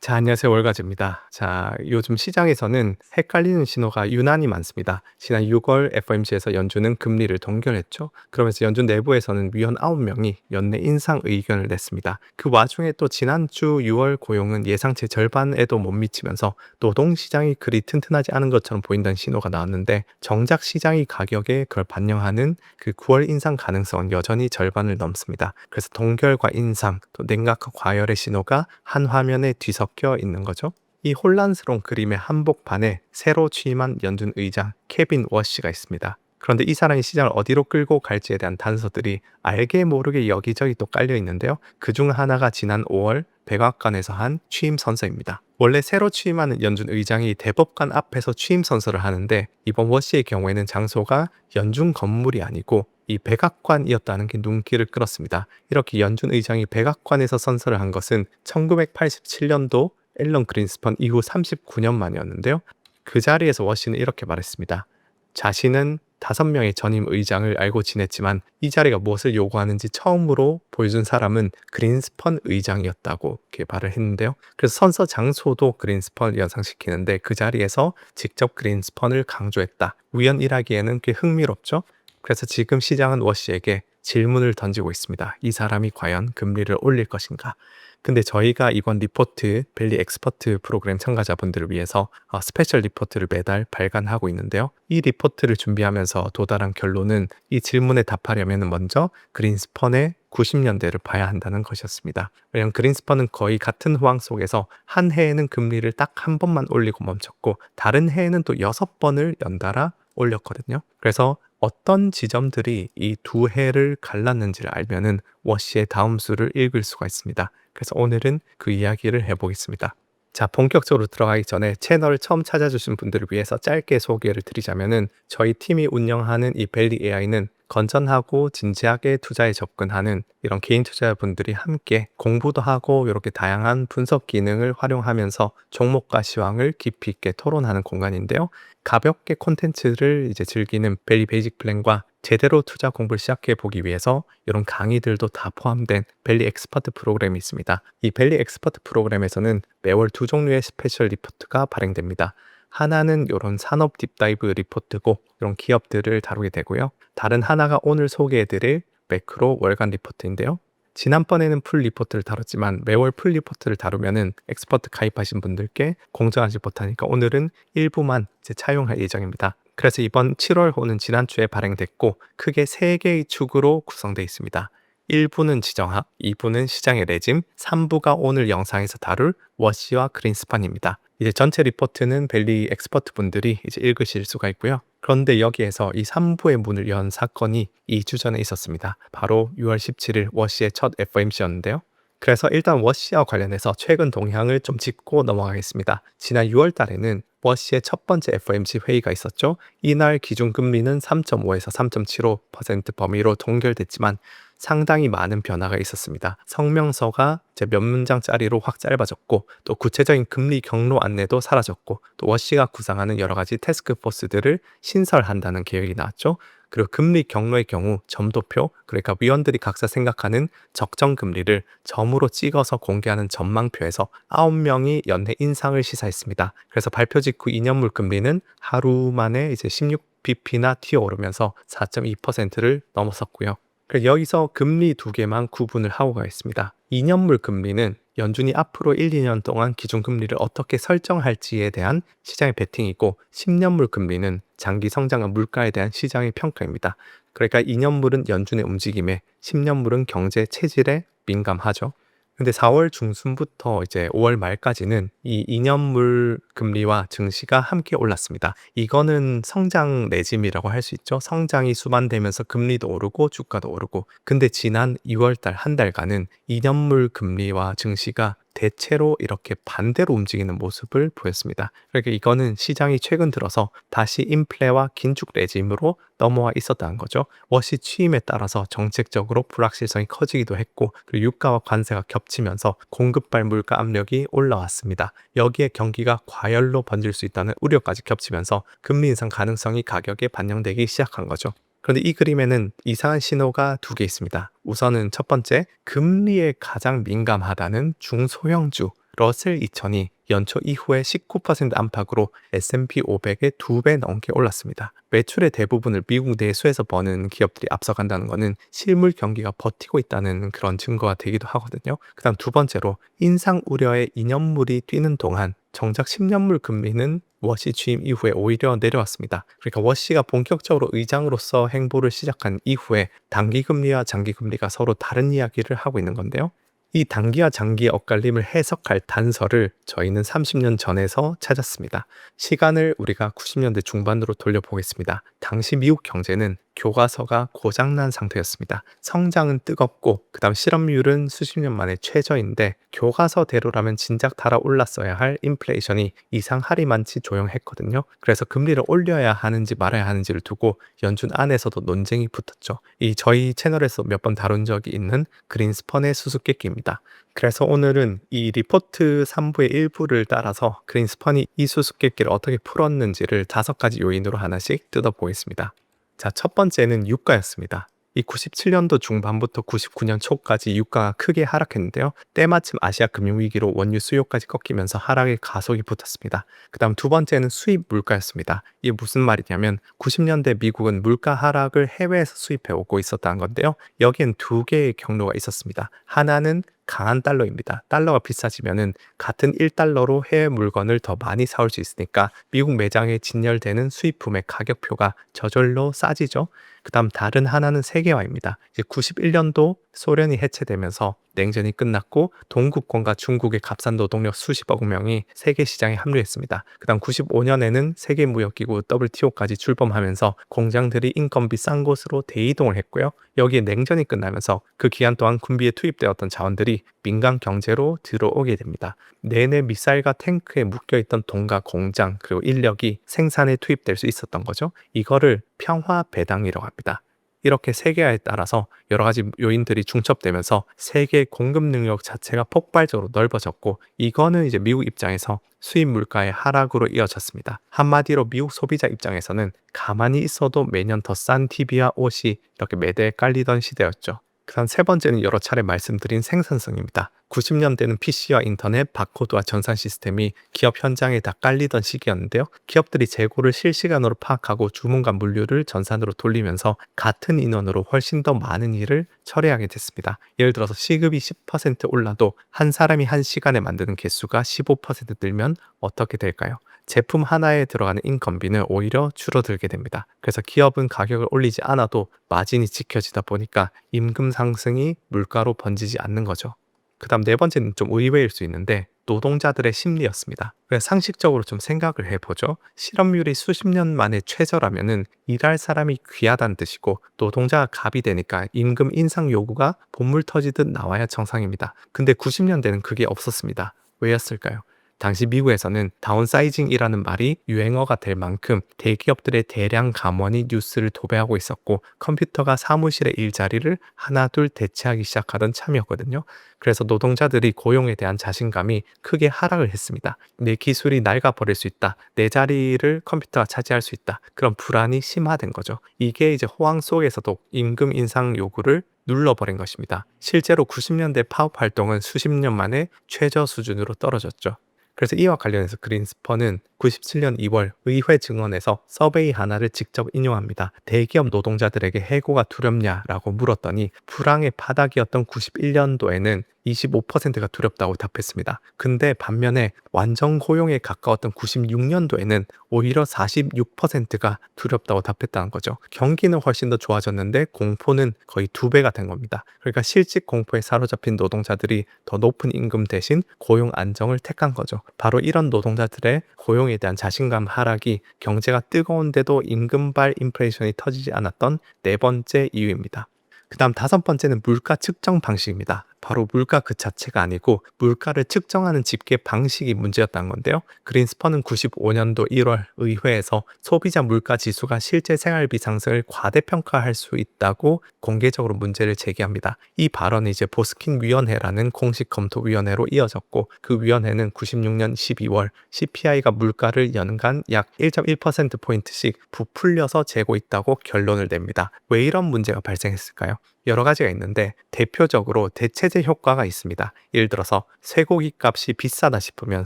자, 안녕하세요. 월가즈입니다. 자, 요즘 시장에서는 헷갈리는 신호가 유난히 많습니다. 지난 6월 FOMC에서 연준은 금리를 동결했죠. 그러면서 연준 내부에서는 위원 9명이 연내 인상 의견을 냈습니다. 그 와중에 또 지난주 6월 고용은 예상치 절반에도 못 미치면서 노동시장이 그리 튼튼하지 않은 것처럼 보인다는 신호가 나왔는데, 정작 시장이 가격에 그걸 반영하는 그 9월 인상 가능성은 여전히 절반을 넘습니다. 그래서 동결과 인상, 또 냉각과 과열의 신호가 한 화면에 뒤섞여 있는 거죠. 이 혼란스러운 그림의 한복판에 새로 취임한 연준 의장 케빈 워시가 있습니다. 그런데 이 사람이 시장을 어디로 끌고 갈지에 대한 단서들이 알게 모르게 여기저기 또 깔려 있는데요. 그중 하나가 지난 5월 백악관에서 한 취임 선서입니다. 원래 새로 취임하는 연준 의장이 대법관 앞에서 취임 선서를 하는데, 이번 워시의 경우에는 장소가 연준 건물이 아니고 이 백악관이었다는 게 눈길을 끌었습니다. 이렇게 연준 의장이 백악관에서 선서를 한 것은 1987년도 앨런 그린스펀 이후 39년 만이었는데요. 그 자리에서 워시는 이렇게 말했습니다. 자신은 5명의 전임 의장을 알고 지냈지만 이 자리가 무엇을 요구하는지 처음으로 보여준 사람은 그린스펀 의장이었다고 이렇게 말을 했는데요. 그래서 선서 장소도 그린스펀을 연상시키는데 그 자리에서 직접 그린스펀을 강조했다. 우연이라기에는 꽤 흥미롭죠. 그래서 지금 시장은 워시에게 질문을 던지고 있습니다. 이 사람이 과연 금리를 올릴 것인가? 근데 저희가 이번 리포트, 벨리 엑스퍼트 프로그램 참가자분들을 위해서 스페셜 리포트를 매달 발간하고 있는데요. 이 리포트를 준비하면서 도달한 결론은 이 질문에 답하려면 먼저 그린스펀의 90년대를 봐야 한다는 것이었습니다. 왜냐하면 그린스펀은 거의 같은 호황 속에서 한 해에는 금리를 딱 한 번만 올리고 멈췄고, 다른 해에는 또 6번을 연달아 올렸거든요. 그래서 어떤 지점들이 이 두 해를 갈랐는지를 알면은 워시의 다음 수를 읽을 수가 있습니다. 그래서 오늘은 그 이야기를 해보겠습니다. 자, 본격적으로 들어가기 전에 채널을 처음 찾아주신 분들을 위해서 짧게 소개를 드리자면은, 저희 팀이 운영하는 이 벨리 AI는 건전하고 진지하게 투자에 접근하는 이런 개인 투자자분들이 함께 공부도 하고 이렇게 다양한 분석 기능을 활용하면서 종목과 시황을 깊이 있게 토론하는 공간인데요. 가볍게 콘텐츠를 이제 즐기는 벨리 베이직 플랜과 제대로 투자 공부를 시작해 보기 위해서 이런 강의들도 다 포함된 벨리 엑스퍼트 프로그램이 있습니다. 이 벨리 엑스퍼트 프로그램에서는 매월 두 종류의 스페셜 리포트가 발행됩니다. 하나는 이런 산업 딥다이브 리포트고 이런 기업들을 다루게 되고요. 다른 하나가 오늘 소개해드릴 매크로 월간 리포트인데요. 지난번에는 풀 리포트를 다뤘지만 매월 풀 리포트를 다루면은 엑스퍼트 가입하신 분들께 공정하지 못하니까 오늘은 일부만 이제 차용할 예정입니다. 그래서 이번 7월호는 지난주에 발행됐고 크게 3개의 축으로 구성되어 있습니다. 1부는 지정학, 2부는 시장의 레짐, 3부가 오늘 영상에서 다룰 워시와 그린스판입니다. 이제 전체 리포트는 벨리 엑스퍼트 분들이 이제 읽으실 수가 있고요. 그런데 여기에서 이 3부의 문을 연 사건이 2주 전에 있었습니다. 바로 6월 17일 워시의 첫 FOMC였는데요. 그래서 일단 워시와 관련해서 최근 동향을 좀 짚고 넘어가겠습니다. 지난 6월 달에는 워시의 첫 번째 FOMC 회의가 있었죠. 이날 기준금리는 3.5에서 3.75% 범위로 동결됐지만 상당히 많은 변화가 있었습니다. 성명서가 이제 몇 문장짜리로 확 짧아졌고, 또 구체적인 금리 경로 안내도 사라졌고, 또 워시가 구상하는 여러 가지 태스크포스들을 신설한다는 계획이 나왔죠. 그리고 금리 경로의 경우 점도표, 그러니까 위원들이 각자 생각하는 적정 금리를 점으로 찍어서 공개하는 전망표에서 9명이 연내 인상을 시사했습니다. 그래서 발표 직후 2년물 금리는 하루 만에 이제 16bp나 튀어오르면서 4.2%를 넘어섰고요. 그래서 여기서 금리 두 개만 구분을 하고 가겠습니다. 2년물 금리는 연준이 앞으로 1, 2년 동안 기준금리를 어떻게 설정할지에 대한 시장의 베팅이고, 10년물 금리는 장기 성장과 물가에 대한 시장의 평가입니다. 그러니까 2년물은 연준의 움직임에, 10년물은 경제 체질에 민감하죠. 근데 4월 중순부터 이제 5월 말까지는 이 2년물 금리와 증시가 함께 올랐습니다. 이거는 성장 레짐이라고 할 수 있죠. 성장이 수반되면서 금리도 오르고 주가도 오르고. 근데 지난 2월 달 한 달간은 2년물 금리와 증시가 대체로 이렇게 반대로 움직이는 모습을 보였습니다. 그러니까 이거는 시장이 최근 들어서 다시 인플레와 긴축 레짐으로 넘어와 있었다는 거죠. 워시 취임에 따라서 정책적으로 불확실성이 커지기도 했고, 그리고 유가와 관세가 겹치면서 공급발 물가 압력이 올라왔습니다. 여기에 경기가 과열로 번질 수 있다는 우려까지 겹치면서 금리 인상 가능성이 가격에 반영되기 시작한 거죠. 그런데 이 그림에는 이상한 신호가 두 개 있습니다. 우선은 첫 번째, 금리에 가장 민감하다는 중소형주로 러셀 2000이 연초 이후에 19% 안팎으로 S&P 500의 2배 넘게 올랐습니다. 매출의 대부분을 미국 내수에서 버는 기업들이 앞서간다는 것은 실물 경기가 버티고 있다는 그런 증거가 되기도 하거든요. 그다음 두 번째로 인상 우려의 2년물이 뛰는 동안 정작 10년물 금리는 워시 취임 이후에 오히려 내려왔습니다. 그러니까 워시가 본격적으로 의장으로서 행보를 시작한 이후에 단기금리와 장기금리가 서로 다른 이야기를 하고 있는 건데요. 이 단기와 장기의 엇갈림을 해석할 단서를 저희는 30년 전에서 찾았습니다. 시간을 우리가 90년대 중반으로 돌려보겠습니다. 당시 미국 경제는 교과서가 고장난 상태였습니다. 성장은 뜨겁고 그다음 실업률은 수십 년 만에 최저인데 교과서대로라면 진작 달아올랐어야 할 인플레이션이 이상하리만치 조용했거든요. 그래서 금리를 올려야 하는지 말아야 하는지를 두고 연준 안에서도 논쟁이 붙었죠. 이 저희 채널에서 몇 번 다룬 적이 있는 그린스펀의 수수께끼입니다. 그래서 오늘은 이 리포트 3부의 일부를 따라서 그린스펀이 이 수수께끼를 어떻게 풀었는지를 5가지 요인으로 하나씩 뜯어보겠습니다. 자, 첫 번째는 유가였습니다. 이 97년도 중반부터 99년 초까지 유가가 크게 하락했는데요. 때마침 아시아 금융위기로 원유 수요까지 꺾이면서 하락의 가속이 붙었습니다. 그 다음 두 번째는 수입 물가였습니다. 이게 무슨 말이냐면 90년대 미국은 물가 하락을 해외에서 수입해 오고 있었다는 건데요. 여기엔 두 개의 경로가 있었습니다. 하나는 강한 달러입니다. 달러가 비싸지면은 같은 1달러로 해외 물건을 더 많이 사올 수 있으니까 미국 매장에 진열되는 수입품의 가격표가 저절로 싸지죠. 그다음 다른 하나는 세계화입니다. 이제 91년도 소련이 해체되면서 냉전이 끝났고 동구권과 중국의 값싼 노동력 수십억 명이 세계 시장에 합류했습니다. 그다음 95년에는 세계무역기구 WTO까지 출범하면서 공장들이 인건비 싼 곳으로 대이동을 했고요. 여기에 냉전이 끝나면서 그 기간 동안 군비에 투입되었던 자원들이 민간 경제로 들어오게 됩니다. 내내 미사일과 탱크에 묶여있던 돈과 공장 그리고 인력이 생산에 투입될 수 있었던 거죠. 이거를 평화 배당이라고 합니다. 이렇게 세계화에 따라서 여러 가지 요인들이 중첩되면서 세계 공급 능력 자체가 폭발적으로 넓어졌고 이거는 이제 미국 입장에서 수입 물가의 하락으로 이어졌습니다. 한마디로 미국 소비자 입장에서는 가만히 있어도 매년 더 싼 TV와 옷이 이렇게 매대에 깔리던 시대였죠. 그다음 세 번째는 여러 차례 말씀드린 생산성입니다. 90년대는 PC와 인터넷, 바코드와 전산 시스템이 기업 현장에 다 깔리던 시기였는데요. 기업들이 재고를 실시간으로 파악하고 주문과 물류를 전산으로 돌리면서 같은 인원으로 훨씬 더 많은 일을 처리하게 됐습니다. 예를 들어서 시급이 10% 올라도 한 사람이 한 시간에 만드는 개수가 15% 늘면 어떻게 될까요? 제품 하나에 들어가는 인건비는 오히려 줄어들게 됩니다. 그래서 기업은 가격을 올리지 않아도 마진이 지켜지다 보니까 임금 상승이 물가로 번지지 않는 거죠. 그 다음 네 번째는 좀 의외일 수 있는데 노동자들의 심리였습니다. 그래서 상식적으로 좀 생각을 해보죠. 실업률이 수십 년 만에 최저라면은 일할 사람이 귀하다는 뜻이고 노동자가 갑이 되니까 임금 인상 요구가 본물 터지듯 나와야 정상입니다. 근데 90년대는 그게 없었습니다. 왜였을까요? 당시 미국에서는 다운사이징이라는 말이 유행어가 될 만큼 대기업들의 대량 감원이 뉴스를 도배하고 있었고 컴퓨터가 사무실의 일자리를 하나둘 대체하기 시작하던 참이었거든요. 그래서 노동자들이 고용에 대한 자신감이 크게 하락을 했습니다. 내 기술이 낡아버릴 수 있다. 내 자리를 컴퓨터가 차지할 수 있다. 그런 불안이 심화된 거죠. 이게 이제 호황 속에서도 임금 인상 요구를 눌러버린 것입니다. 실제로 90년대 파업 활동은 수십 년 만에 최저 수준으로 떨어졌죠. 그래서 이와 관련해서 그린스펀은 97년 2월 의회 증언에서 서베이 하나를 직접 인용합니다. 대기업 노동자들에게 해고가 두렵냐라고 물었더니 불황의 바닥이었던 91년도에는 25%가 두렵다고 답했습니다. 근데 반면에 완전 고용에 가까웠던 96년도에는 오히려 46%가 두렵다고 답했다는 거죠. 경기는 훨씬 더 좋아졌는데 공포는 거의 2배가 된 겁니다. 그러니까 실직 공포에 사로잡힌 노동자들이 더 높은 임금 대신 고용 안정을 택한 거죠. 바로 이런 노동자들의 고용에 대한 자신감 하락이 경제가 뜨거운데도 임금발 인플레이션이 터지지 않았던 네 번째 이유입니다. 그 다음 다섯 번째는 물가 측정 방식입니다. 바로 물가 그 자체가 아니고 물가를 측정하는 집계 방식이 문제였다는 건데요. 그린스펀은 95년도 1월 의회에서 소비자 물가 지수가 실제 생활비 상승을 과대평가할 수 있다고 공개적으로 문제를 제기합니다. 이 발언이 이제 보스킨 위원회라는 공식 검토위원회로 이어졌고 그 위원회는 96년 12월 CPI가 물가를 연간 약 1.1%포인트씩 부풀려서 재고 있다고 결론을 냅니다. 왜 이런 문제가 발생했을까요? 여러 가지가 있는데 대표적으로 대체제 효과가 있습니다. 예를 들어서 쇠고기 값이 비싸다 싶으면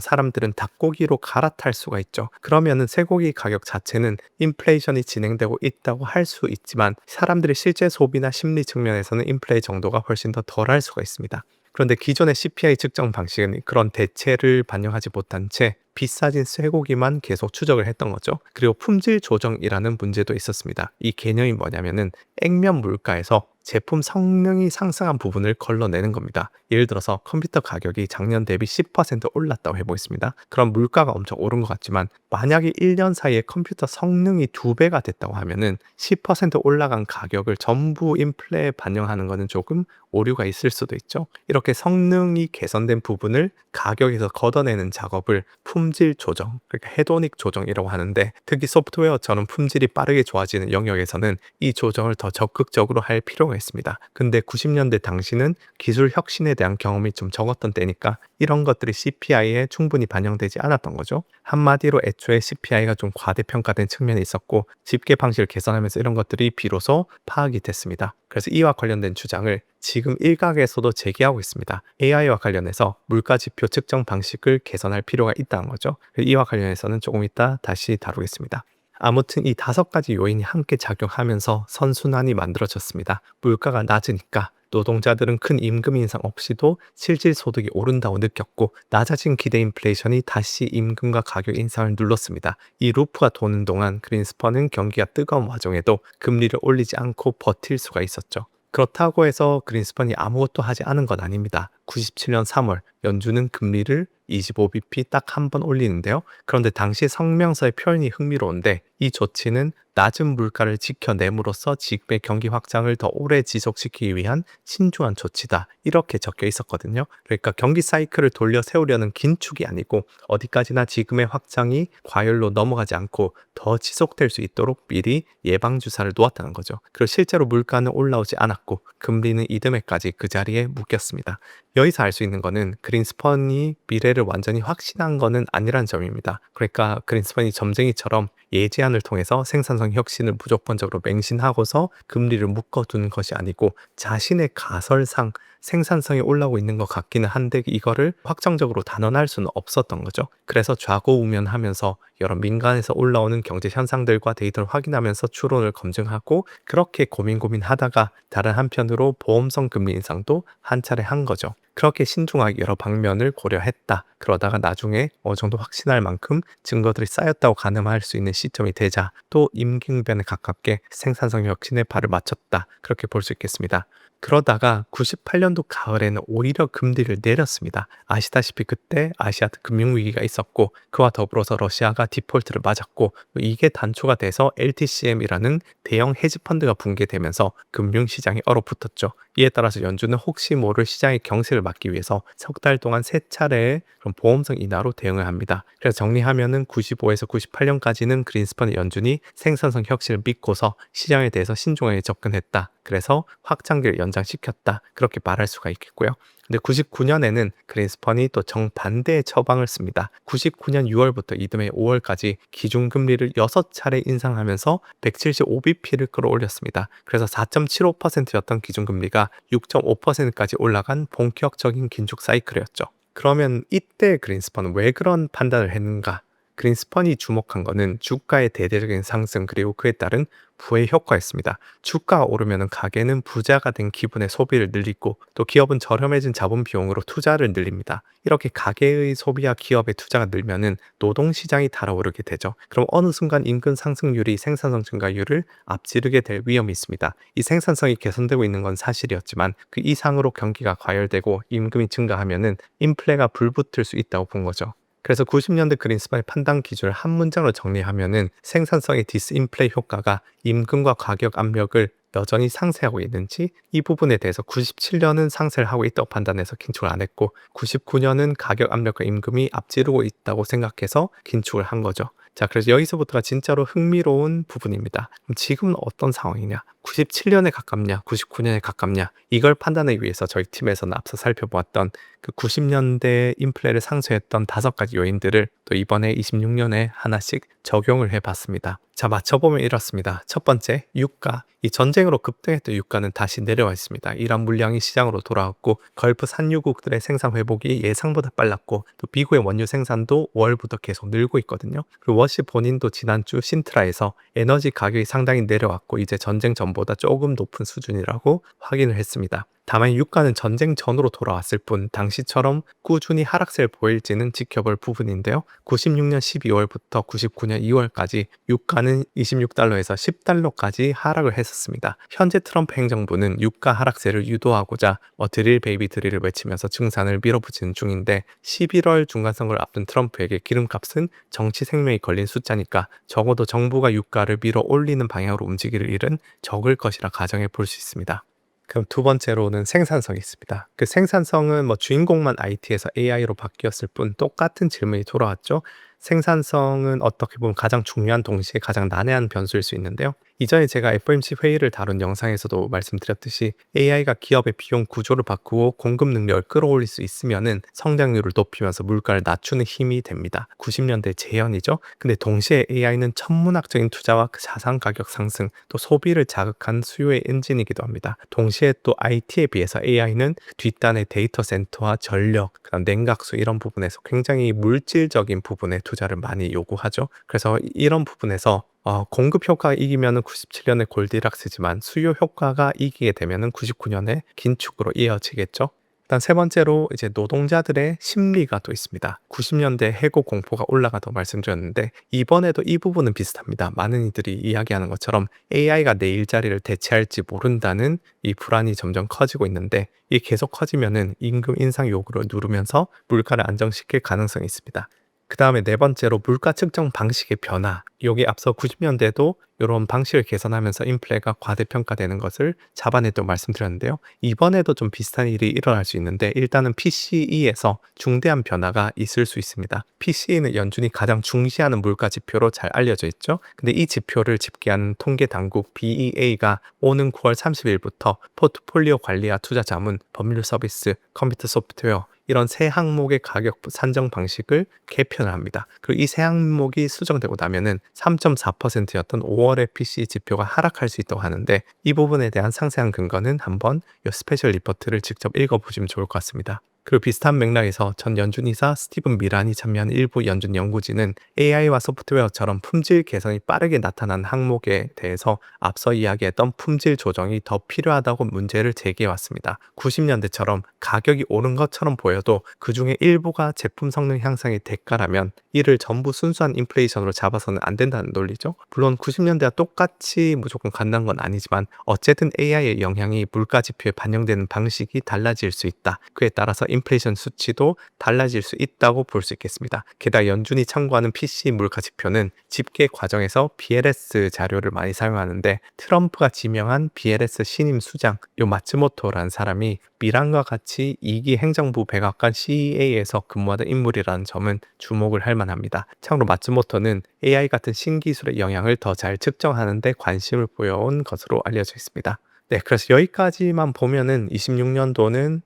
사람들은 닭고기로 갈아탈 수가 있죠. 그러면은 쇠고기 가격 자체는 인플레이션이 진행되고 있다고 할 수 있지만 사람들의 실제 소비나 심리 측면에서는 인플레이 정도가 훨씬 더 덜할 수가 있습니다. 그런데 기존의 CPI 측정 방식은 그런 대체를 반영하지 못한 채 비싸진 쇠고기만 계속 추적을 했던 거죠. 그리고 품질 조정이라는 문제도 있었습니다. 이 개념이 뭐냐면은 액면 물가에서 제품 성능이 상승한 부분을 걸러내는 겁니다. 예를 들어서 컴퓨터 가격이 작년 대비 10% 올랐다고 해보겠습니다. 그럼 물가가 엄청 오른 것 같지만 만약에 1년 사이에 컴퓨터 성능이 2배가 됐다고 하면은 10% 올라간 가격을 전부 인플레에 반영하는 것은 조금 오류가 있을 수도 있죠. 이렇게 성능이 개선된 부분을 가격에서 걷어내는 작업을 품질 조정, 그러니까 헤도닉 조정이라고 하는데 특히 소프트웨어처럼 품질이 빠르게 좋아지는 영역에서는 이 조정을 더 적극적으로 할 필요가 있습니다. 근데 90년대 당시는 기술 혁신에 대한 경험이 좀 적었던 때니까 이런 것들이 CPI에 충분히 반영되지 않았던 거죠. 한마디로 애초에 CPI가 좀 과대평가된 측면이 있었고 집계 방식을 개선하면서 이런 것들이 비로소 파악이 됐습니다. 그래서 이와 관련된 주장을 지금 일각에서도 제기하고 있습니다. AI와 관련해서 물가지표 측정 방식을 개선할 필요가 있다는 거죠. 이와 관련해서는 조금 이따 다시 다루겠습니다. 아무튼 이 5가지 요인이 함께 작용하면서 선순환이 만들어졌습니다. 물가가 낮으니까 노동자들은 큰 임금 인상 없이도 실질 소득이 오른다고 느꼈고 낮아진 기대 인플레이션이 다시 임금과 가격 인상을 눌렀습니다. 이 루프가 도는 동안 그린스펀은 경기가 뜨거운 와중에도 금리를 올리지 않고 버틸 수가 있었죠. 그렇다고 해서 그린스펀이 아무것도 하지 않은 건 아닙니다. 97년 3월 연준은 금리를 25bp 딱 한 번 올리는데요. 그런데 당시 성명서의 표현이 흥미로운데 이 조치는 낮은 물가를 지켜냄으로써 지금의 경기 확장을 더 오래 지속시키기 위한 신중한 조치다. 이렇게 적혀 있었거든요. 그러니까 경기 사이클을 돌려 세우려는 긴축이 아니고 어디까지나 지금의 확장이 과열로 넘어가지 않고 더 지속될 수 있도록 미리 예방주사를 놓았다는 거죠. 그리고 실제로 물가는 올라오지 않았고 금리는 이듬해까지 그 자리에 묶였습니다. 여기서 알 수 있는 거는 그린스펀이 미래를 완전히 확신한 거는 아니란 점입니다. 그러니까 그린스펀이 점쟁이처럼 예제안을 통해서 생산성 혁신을 무조건적으로 맹신하고서 금리를 묶어두는 것이 아니고 자신의 가설상 생산성이 올라오고 있는 것 같기는 한데 이거를 확정적으로 단언할 수는 없었던 거죠. 그래서 좌고우면하면서 여러 민간에서 올라오는 경제 현상들과 데이터를 확인하면서 추론을 검증하고 그렇게 고민하다가 다른 한편으로 보험성 금리 인상도 한 차례 한 거죠. 그렇게 신중하게 여러 방면을 고려했다. 그러다가 나중에 어느 정도 확신할 만큼 증거들이 쌓였다고 가늠할 수 있는 시점이 되자 또 임기응변에 가깝게 생산성 혁신에 발을 맞췄다. 그렇게 볼 수 있겠습니다. 그러다가 98년도 가을에는 오히려 금리를 내렸습니다. 아시다시피 그때 아시아 금융위기가 있었고 그와 더불어서 러시아가 디폴트를 맞았고 이게 단초가 돼서 LTCM이라는 대형 헤지펀드가 붕괴되면서 금융시장이 얼어붙었죠. 이에 따라서 연준은 혹시 모를 시장의 경세를 막기 위해서 석 달 동안 3차례의 그런 보험성 인하로 대응을 합니다. 그래서 정리하면은 95에서 98년까지는 그린스펀의 연준이 생산성 혁신을 믿고서 시장에 대해서 신중하게 접근했다. 그래서 확장기를 연장시켰다. 그렇게 말할 수가 있겠고요. 근데 99년에는 그린스펀이 또 정반대의 처방을 씁니다. 99년 6월부터 이듬해 5월까지 기준금리를 6차례 인상하면서 175bp를 끌어올렸습니다. 그래서 4.75%였던 기준금리가 6.5%까지 올라간 본격적인 긴축 사이클이었죠. 그러면 이때 그린스펀은 왜 그런 판단을 했는가? 그린스펀이 주목한 것은 주가의 대대적인 상승 그리고 그에 따른 부의 효과였습니다. 주가가 오르면 가게는 부자가 된 기분의 소비를 늘리고 또 기업은 저렴해진 자본 비용으로 투자를 늘립니다. 이렇게 가계의 소비와 기업의 투자가 늘면은 노동시장이 달아오르게 되죠. 그럼 어느 순간 임금 상승률이 생산성 증가율을 앞지르게 될 위험이 있습니다. 이 생산성이 개선되고 있는 건 사실이었지만 그 이상으로 경기가 과열되고 임금이 증가하면은 인플레가 불붙을 수 있다고 본 거죠. 그래서 90년대 그린스펀의 판단 기준을 한 문장으로 정리하면은 생산성의 디스인플레 효과가 임금과 가격 압력을 여전히 상쇄하고 있는지 이 부분에 대해서 97년은 상쇄를 하고 있다고 판단해서 긴축을 안 했고 99년은 가격 압력과 임금이 앞지르고 있다고 생각해서 긴축을 한 거죠. 자, 그래서 여기서부터가 진짜로 흥미로운 부분입니다. 그럼 지금은 어떤 상황이냐? 97년에 가깝냐? 99년에 가깝냐? 이걸 판단하기 위해서 저희 팀에서는 앞서 살펴보았던 그 90년대 인플레를 상쇄했던 5가지 요인들을 또 이번에 26년에 하나씩 적용을 해봤습니다. 자, 맞춰보면 이렇습니다. 첫 번째, 유가. 이 전쟁으로 급등했던 유가는 다시 내려와 있습니다. 이란 물량이 시장으로 돌아왔고 걸프 산유국들의 생산 회복이 예상보다 빨랐고 또 미국의 원유 생산도 월부터 계속 늘고 있거든요. 그리고 워시 본인도 지난주 신트라에서 에너지 가격이 상당히 내려왔고 이제 전쟁 전보다 조금 높은 수준이라고 확인을 했습니다. 다만 유가는 전쟁 전으로 돌아왔을 뿐 당시처럼 꾸준히 하락세를 보일지는 지켜볼 부분인데요. 96년 12월부터 99년 2월까지 유가는 26달러에서 10달러까지 하락을 했었습니다. 현재 트럼프 행정부는 유가 하락세를 유도하고자 드릴 베이비 드릴을 외치면서 증산을 밀어붙이는 중인데 11월 중간선거를 앞둔 트럼프에게 기름값은 정치 생명이 걸린 숫자니까 적어도 정부가 유가를 밀어 올리는 방향으로 움직일 일은 적을 것이라 가정해 볼 수 있습니다. 그럼 두 번째로는 생산성이 있습니다. 그 생산성은 주인공만 IT에서 AI로 바뀌었을 뿐 똑같은 질문이 돌아왔죠. 생산성은 어떻게 보면 가장 중요한 동시에 가장 난해한 변수일 수 있는데요. 이전에 제가 FOMC 회의를 다룬 영상에서도 말씀드렸듯이 AI가 기업의 비용 구조를 바꾸고 공급 능력을 끌어올릴 수 있으면은 성장률을 높이면서 물가를 낮추는 힘이 됩니다. 90년대 재현이죠. 근데 동시에 AI는 천문학적인 투자와 자산 가격 상승, 또 소비를 자극한 수요의 엔진이기도 합니다. 동시에 또 IT에 비해서 AI는 뒷단의 데이터 센터와 전력, 그다음 냉각수 이런 부분에서 굉장히 물질적인 부분에 투자를 많이 요구하죠. 그래서 이런 부분에서 공급 효과가 이기면은 97년에 골디락스지만 수요 효과가 이기게 되면은 99년에 긴축으로 이어지겠죠. 일단 세 번째로 이제 노동자들의 심리가 또 있습니다. 90년대 해고 공포가 올라가도 말씀드렸는데 이번에도 이 부분은 비슷합니다. 많은 이들이 이야기하는 것처럼 AI가 내 일자리를 대체할지 모른다는 이 불안이 점점 커지고 있는데 이 계속 커지면은 임금 인상 요구를 누르면서 물가를 안정시킬 가능성이 있습니다. 그 다음에 네 번째로 물가 측정 방식의 변화. 여기 앞서 90년대도 이런 방식을 개선하면서 인플레가 과대평가되는 것을 잡아냈다고 말씀드렸는데요. 이번에도 좀 비슷한 일이 일어날 수 있는데 일단은 PCE에서 중대한 변화가 있을 수 있습니다. PCE는 연준이 가장 중시하는 물가 지표로 잘 알려져 있죠. 근데 이 지표를 집계하는 통계 당국 BEA가 오는 9월 30일부터 포트폴리오 관리와 투자 자문, 법률 서비스, 컴퓨터 소프트웨어 이런 세 항목의 가격 산정 방식을 개편을 합니다. 그리고 이 세 항목이 수정되고 나면은 3.4%였던 5월의 PCE 지표가 하락할 수 있다고 하는데 이 부분에 대한 상세한 근거는 한번 이 스페셜 리포트를 직접 읽어보시면 좋을 것 같습니다. 그리고 비슷한 맥락에서 전 연준이사 스티븐 미란이 참여한 일부 연준 연구진은 AI와 소프트웨어처럼 품질 개선이 빠르게 나타난 항목에 대해서 앞서 이야기했던 품질 조정이 더 필요하다고 문제를 제기해왔습니다. 90년대처럼 가격이 오른 것처럼 보여도 그 중에 일부가 제품 성능 향상의 대가라면 이를 전부 순수한 인플레이션으로 잡아서는 안 된다는 논리죠. 물론 90년대와 똑같이 무조건 간다는 건 아니지만 어쨌든 AI의 영향이 물가 지표에 반영되는 방식이 달라질 수 있다. 그에 따라서 인플레이션 수치도 달라질 수 있다고 볼 수 있겠습니다. 게다가 연준이 참고하는 PC 물가 지표는 집계 과정에서 BLS 자료를 많이 사용하는데 트럼프가 지명한 BLS 신임 수장 마츠모토라는 사람이 미란과 같이 2기 행정부 백악관 CEA에서 근무하던 인물이라는 점은 주목을 할 만합니다. 참고로 마츠모토는 AI 같은 신기술의 영향을 더 잘 측정하는 데 관심을 보여온 것으로 알려져 있습니다. 네, 그래서 여기까지만 보면은 26년도는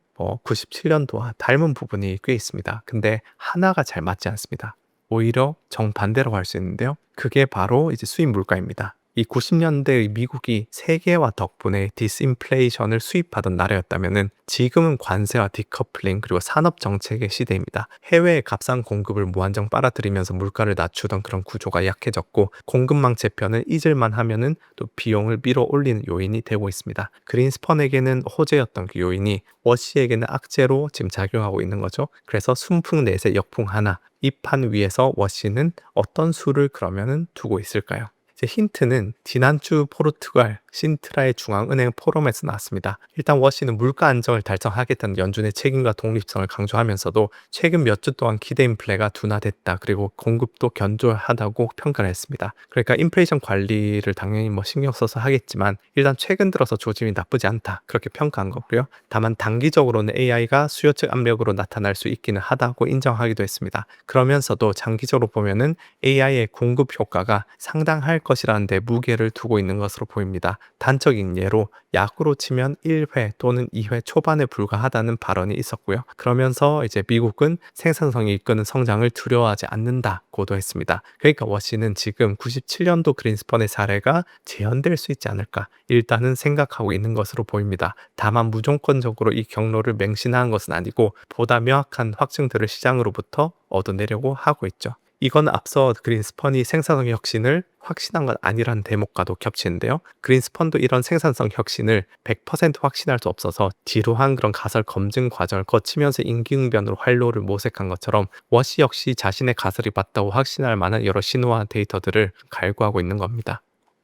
97년도와 닮은 부분이 꽤 있습니다. 근데 하나가 잘 맞지 않습니다. 오히려 정반대라고 할 수 있는데요. 그게 바로 이제 수입 물가입니다. 이 90년대 미국이 세계화 덕분에 디스인플레이션을 수입하던 나라였다면은 지금은 관세와 디커플링 그리고 산업 정책의 시대입니다. 해외의 값싼 공급을 무한정 빨아들이면서 물가를 낮추던 그런 구조가 약해졌고 공급망 재편을 잊을만 하면은 또 비용을 밀어 올리는 요인이 되고 있습니다. 그린스펀에게는 호재였던 그 요인이 워시에게는 악재로 지금 작용하고 있는 거죠. 그래서 순풍 넷의 역풍 하나, 이 판 위에서 워시는 어떤 수를 그러면은 두고 있을까요? 이제 힌트는 지난주 포르투갈 신트라의 중앙은행 포럼에서 나왔습니다. 일단 워시는 물가 안정을 달성하겠다는 연준의 책임과 독립성을 강조하면서도 최근 몇 주 동안 기대 인플레가 둔화됐다. 그리고 공급도 견조하다고 평가를 했습니다. 그러니까 인플레이션 관리를 당연히 뭐 신경 써서 하겠지만 일단 최근 들어서 조짐이 나쁘지 않다. 그렇게 평가한 거고요. 다만 단기적으로는 AI가 수요 측 압력으로 나타날 수 있기는 하다고 인정하기도 했습니다. 그러면서도 장기적으로 보면은 AI의 공급 효과가 상당할 것이라는 데 무게를 두고 있는 것으로 보입니다. 단적인 예로 야구로 치면 1회 또는 2회 초반에 불과하다는 발언이 있었고요. 그러면서 이제 미국은 생산성이 이끄는 성장을 두려워하지 않는다고도 했습니다. 그러니까 워시는 지금 97년도 그린스펀의 사례가 재현될 수 있지 않을까 일단은 생각하고 있는 것으로 보입니다. 다만 무조건적으로 이 경로를 맹신한 것은 아니고 보다 명확한 확증들을 시장으로부터 얻어내려고 하고 있죠. 이건 앞서 그린스펀이 생산성 혁신을 확신한 건 아니라는 대목과도 겹치는데요. 그린스펀도 이런 생산성 혁신을 100% 확신할 수 없어서 지루한 그런 가설 검증 과정을 거치면서 임기응변으로 활로를 모색한 것처럼 워시 역시 자신의 가설이 맞다고 확신할 만한 여러 신호와 데이터들을 갈구하고 있는 겁니다.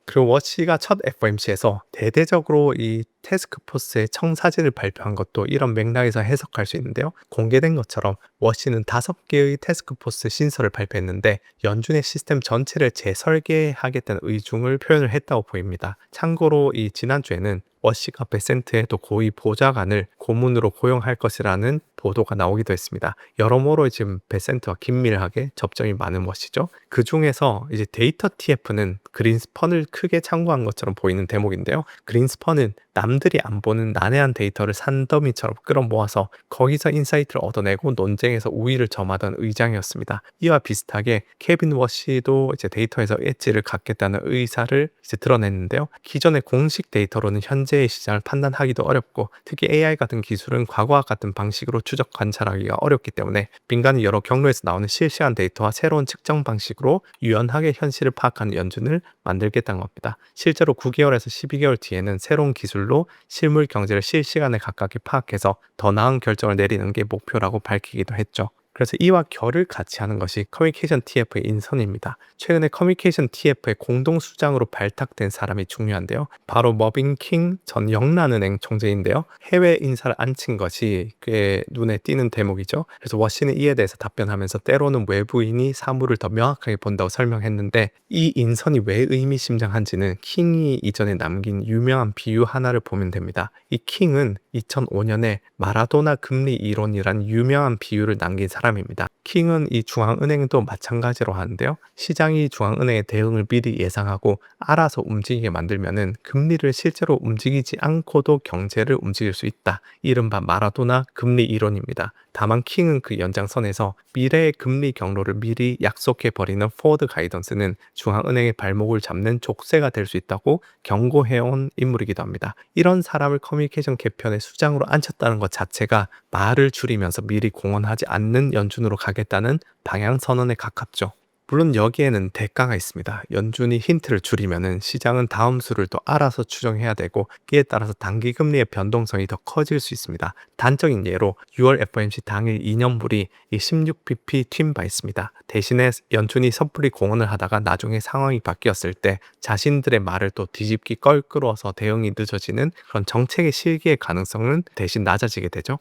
그리고 워시가 첫 FOMC에서 대대적으로 이 태스크포스의 청사진을 발표한 것도 이런 맥락에서 해석할 수 있는데요. 공개된 것처럼 워시는 5개의 태스크포스 신설을 발표했는데 연준의 시스템 전체를 재설계하겠다는 의중을 표현을 했다고 보입니다. 참고로 이 지난주에는 워시가 베센트에도 고위 보좌관을 고문으로 고용할 것이라는 보도가 나오기도 했습니다. 여러모로 지금 베센트와 긴밀하게 접점이 많은 워시죠. 그 중에서 이제 데이터 TF는 그린스펀을 크게 참고한 것처럼 보이는 대목인데요. 그린스펀은 남들이 안 보는 난해한 데이터를 산더미처럼 끌어모아서 거기서 인사이트를 얻어내고 논쟁에서 우위를 점하던 의장이었습니다. 이와 비슷하게 케빈 워시도 이제 데이터에서 엣지를 갖겠다는 의사를 이제 드러냈는데요. 기존의 공식 데이터로는 현재의 시장을 판단하기도 어렵고 특히 AI 같은 기술은 과거와 같은 방식으로 추적 관찰하기가 어렵기 때문에 민간이 여러 경로에서 나오는 실시간 데이터와 새로운 측정 방식으로 유연하게 현실을 파악하는 연준을 만들겠다는 겁니다. 실제로 9개월에서 12개월 뒤에는 새로운 기술로 실물 경제를 실시간에 가깝게 파악해서 더 나은 결정을 내리는 게 목표라고 밝히기도 했죠. 그래서 이와 결을 같이 하는 것이 커뮤니케이션 TF의 인선입니다. 최근에 커뮤니케이션 TF의 공동수장으로 발탁된 사람이 중요한데요. 바로 머빈 킹 전 영란은행 총재인데요. 해외 인사를 앉힌 것이 꽤 눈에 띄는 대목이죠. 그래서 워시는 이에 대해서 답변하면서 때로는 외부인이 사물을 더 명확하게 본다고 설명했는데 이 인선이 왜 의미심장한지는 킹이 이전에 남긴 유명한 비유 하나를 보면 됩니다. 이 킹은 2005년에 마라도나 금리 이론이란 유명한 비유를 남긴 사람입니다. 킹은 이 중앙은행도 마찬가지로 하는데요. 시장이 중앙은행의 대응을 미리 예상하고 알아서 움직이게 만들면은 금리를 실제로 움직이지 않고도 경제를 움직일 수 있다. 이른바 마라도나 금리 이론입니다. 다만 킹은 그 연장선에서 미래의 금리 경로를 미리 약속해 버리는 포워드 가이던스는 중앙은행의 발목을 잡는 족쇄가 될 수 있다고 경고해온 인물이기도 합니다. 이런 사람을 커뮤니케이션 개편의 수장으로 앉혔다는 것 자체가 말을 줄이면서 미리 공언하지 않는 연준으로 가겠다는 방향 선언에 가깝죠. 물론 여기에는 대가가 있습니다. 연준이 힌트를 줄이면은 시장은 다음 수를 또 알아서 추정해야 되고 이에 따라서 단기 금리의 변동성이 더 커질 수 있습니다. 단적인 예로 6월 FOMC 당일 2년물이 이 16bp 튄 바 있습니다. 대신에 연준이 섣불리 공언을 하다가 나중에 상황이 바뀌었을 때 자신들의 말을 또 뒤집기 껄끄러워서 대응이 늦어지는 그런 정책의 실기의 가능성은 대신 낮아지게 되죠.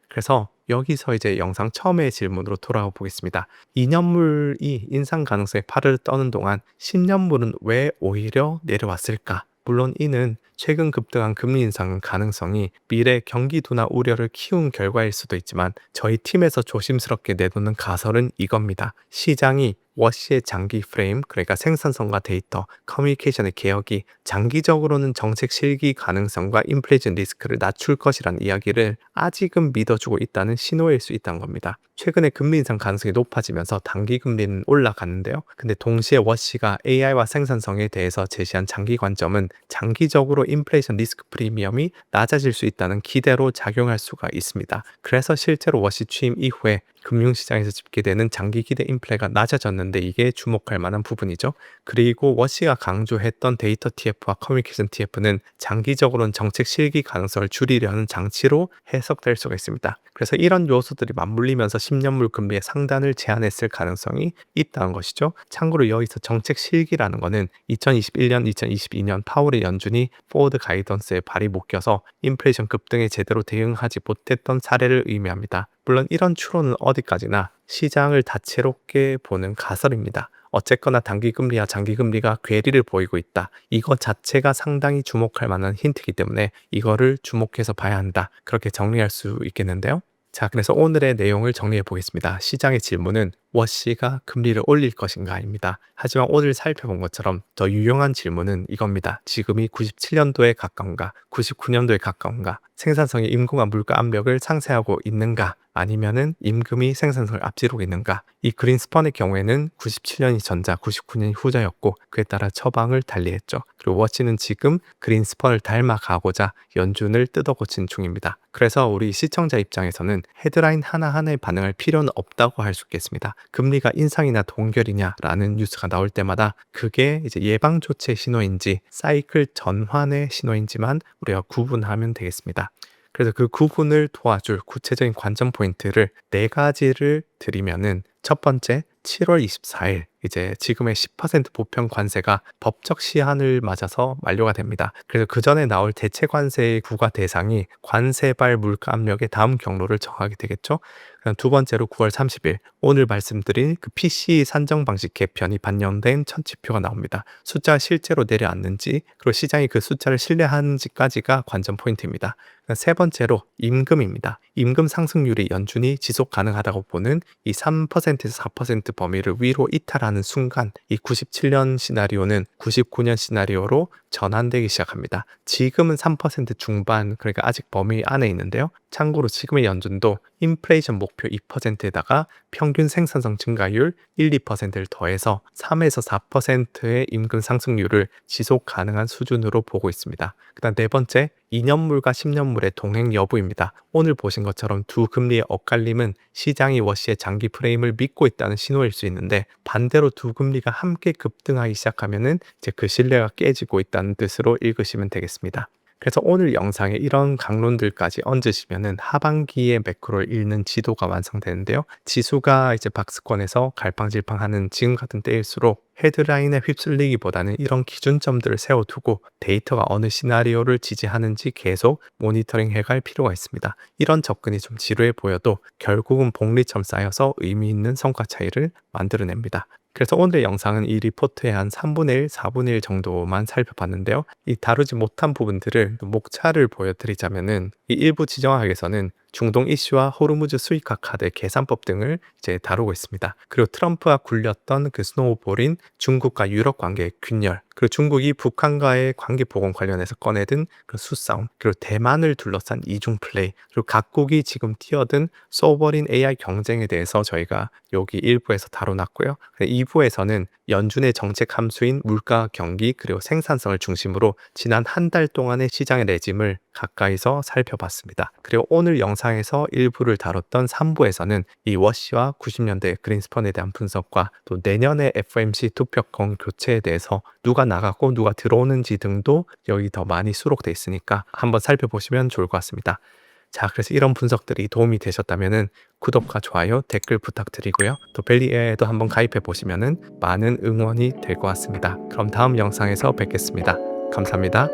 그래서 여기서 이제 영상 처음의 질문으로 돌아와 보겠습니다. 2년물이 인상 가능성에 팔을 떠는 동안 10년물은 왜 오히려 내려왔을까? 물론 이는 최근 급등한 금리 인상 가능성이 미래 경기 둔화 우려를 키운 결과일 수도 있지만 저희 팀에서 조심스럽게 내놓는 가설은 이겁니다. 시장이 워시의 장기 프레임, 그러니까 생산성과 데이터, 커뮤니케이션의 개혁이 장기적으로는 정책 실기 가능성과 인플레이션 리스크를 낮출 것이라는 이야기를 아직은 믿어주고 있다는 신호일 수 있다는 겁니다. 최근에 금리 인상 가능성이 높아지면서 단기 금리는 올라갔는데요. 근데 동시에 워시가 AI와 생산성에 대해서 제시한 장기 관점은 장기적으로 인플레이션 리스크 프리미엄이 낮아질 수 있다는 기대로 작용할 수가 있습니다. 그래서 실제로 워시 취임 이후에 금융시장에서 집계되는 장기 기대 인플레가 낮아졌는데 이게 주목할 만한 부분이죠. 그리고 워시가 강조했던 데이터 TF와 커뮤니케이션 TF는 장기적으로는 정책 실기 가능성을 줄이려는 장치로 해석될 수가 있습니다. 그래서 이런 요소들이 맞물리면서 10년물 금리의 상단을 제한했을 가능성이 있다는 것이죠. 참고로 여기서 정책 실기라는 거는 2021년, 2022년 파월의 연준이 포워드 가이던스에 발이 못 껴서 인플레이션 급등에 제대로 대응하지 못했던 사례를 의미합니다. 물론 이런 추론은 어디까지나 시장을 다채롭게 보는 가설입니다. 어쨌거나 단기금리와 장기금리가 괴리를 보이고 있다. 이것 자체가 상당히 주목할 만한 힌트이기 때문에 이거를 주목해서 봐야 한다. 그렇게 정리할 수 있겠는데요. 자, 그래서 오늘의 내용을 정리해 보겠습니다. 시장의 질문은 워시가 금리를 올릴 것인가입니다. 하지만 오늘 살펴본 것처럼 더 유용한 질문은 이겁니다. 지금이 97년도에 가까운가, 99년도에 가까운가, 생산성이 임금과 물가 압력을 상쇄하고 있는가, 아니면은 임금이 생산성을 앞지르고 있는가. 이 그린스펀의 경우에는 97년이 전자, 99년이 후자였고 그에 따라 처방을 달리했죠. 그리고 워치는 지금 그린스펀을 닮아가고자 연준을 뜯어고친 중입니다. 그래서 우리 시청자 입장에서는 헤드라인 하나하나에 반응할 필요는 없다고 할 수 있겠습니다. 금리가 인상이나 동결이냐라는 뉴스가 나올 때마다 그게 이제 예방 조치의 신호인지 사이클 전환의 신호인지만 우리가 구분하면 되겠습니다. 그래서 그 구분을 도와줄 구체적인 관전 포인트를 4가지를 드리면은 첫 번째, 7월 24일 이제 지금의 10% 보편 관세가 법적 시한을 맞아서 만료가 됩니다. 그래서 그 전에 나올 대체 관세의 부과 대상이 관세발 물가 압력의 다음 경로를 정하게 되겠죠. 그다음 두 번째로 9월 30일 오늘 말씀드린 그 PCE 산정 방식 개편이 반영된 첫 지표가 나옵니다. 숫자가 실제로 내려앉는지 그리고 시장이 그 숫자를 신뢰하는지까지가 관전 포인트입니다. 세 번째로 임금입니다. 임금 상승률이 연준이 지속 가능하다고 보는 이 3%에서 4% 범위를 위로 이탈하는 순간 이 97년 시나리오는 99년 시나리오로 전환되기 시작합니다. 지금은 3% 중반, 그러니까 아직 범위 안에 있는데요. 참고로 지금의 연준도 인플레이션 목표 2%에다가 평균 생산성 증가율 1, 2%를 더해서 3에서 4%의 임금 상승률을 지속 가능한 수준으로 보고 있습니다. 그다음 네 번째, 2년물과 10년물의 동행 여부입니다. 오늘 보신 것처럼 두 금리의 엇갈림은 시장이 워시의 장기 프레임을 믿고 있다는 신호일 수 있는데 반대로 두 금리가 함께 급등하기 시작하면은 이제 그 신뢰가 깨지고 있다는 뜻으로 읽으시면 되겠습니다. 그래서 오늘 영상에 이런 강론들까지 얹으시면은 하반기의 매크로를 읽는 지도가 완성되는데요. 지수가 이제 박스권에서 갈팡질팡하는 지금 같은 때일수록 헤드라인에 휩쓸리기보다는 이런 기준점들을 세워두고 데이터가 어느 시나리오를 지지하는지 계속 모니터링 해갈 필요가 있습니다. 이런 접근이 좀 지루해 보여도 결국은 복리처럼 쌓여서 의미 있는 성과 차이를 만들어냅니다. 그래서 오늘의 영상은 이 리포트의 한 3분의 1, 4분의 1 정도만 살펴봤는데요. 이 다루지 못한 부분들을 목차를 보여드리자면은 이 일부 지정학에서는 중동 이슈와 호르무즈 수익화 카드의 계산법 등을 이제 다루고 있습니다. 그리고 트럼프가 굴렸던 그 스노우볼인 중국과 유럽 관계의 균열, 그리고 중국이 북한과의 관계 복원 관련해서 꺼내든 그 수싸움, 그리고 대만을 둘러싼 이중 플레이, 그리고 각국이 지금 뛰어든 소버린 AI 경쟁에 대해서 저희가 여기 1부에서 다뤄놨고요. 2부에서는 연준의 정책 함수인 물가 경기 그리고 생산성을 중심으로 지난 한 달 동안의 시장의 레짐을 가까이서 살펴봤습니다. 그리고 오늘 영상에서 일부를 다뤘던 3부에서는 이 워시와 90년대 그린스펀에 대한 분석과 또 내년의 FOMC 투표권 교체에 대해서 누가 나가고 누가 들어오는지 등도 여기 더 많이 수록돼 있으니까 한번 살펴보시면 좋을 것 같습니다. 자, 그래서 이런 분석들이 도움이 되셨다면은 구독과 좋아요, 댓글 부탁드리고요. 또 벨리에도 한번 가입해 보시면은 많은 응원이 될 것 같습니다. 그럼 다음 영상에서 뵙겠습니다. 감사합니다.